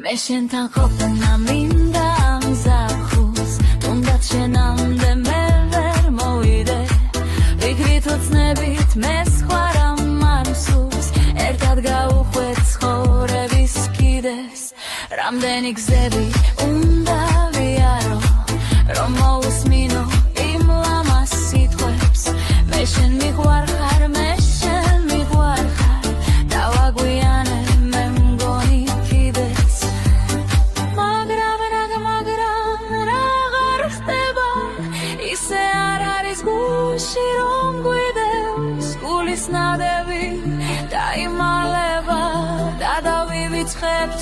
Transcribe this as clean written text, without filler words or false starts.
მე შენთან ყოფნა მინდა ამზახვს თუნდაც შენამდე მე ვერ მოვიდე ვიქრით უცნებით მე სხვა რამ არ მსურს ერთად გავუხვეთ ცხოვრების კიდეს რამდენი გზები უნდა ვიარო რომ მოусმინო იმ ლამას სიტყვებს მე შენ მიყვარხარ მე შენ მიყვარხარ დავაგვიანე მე მგონი კიდეც მაგრამ აღარ ხდება ისე არ არის გულში რომ გვიდევს გულის ნადევი დაიმალება და დავივიწყებთ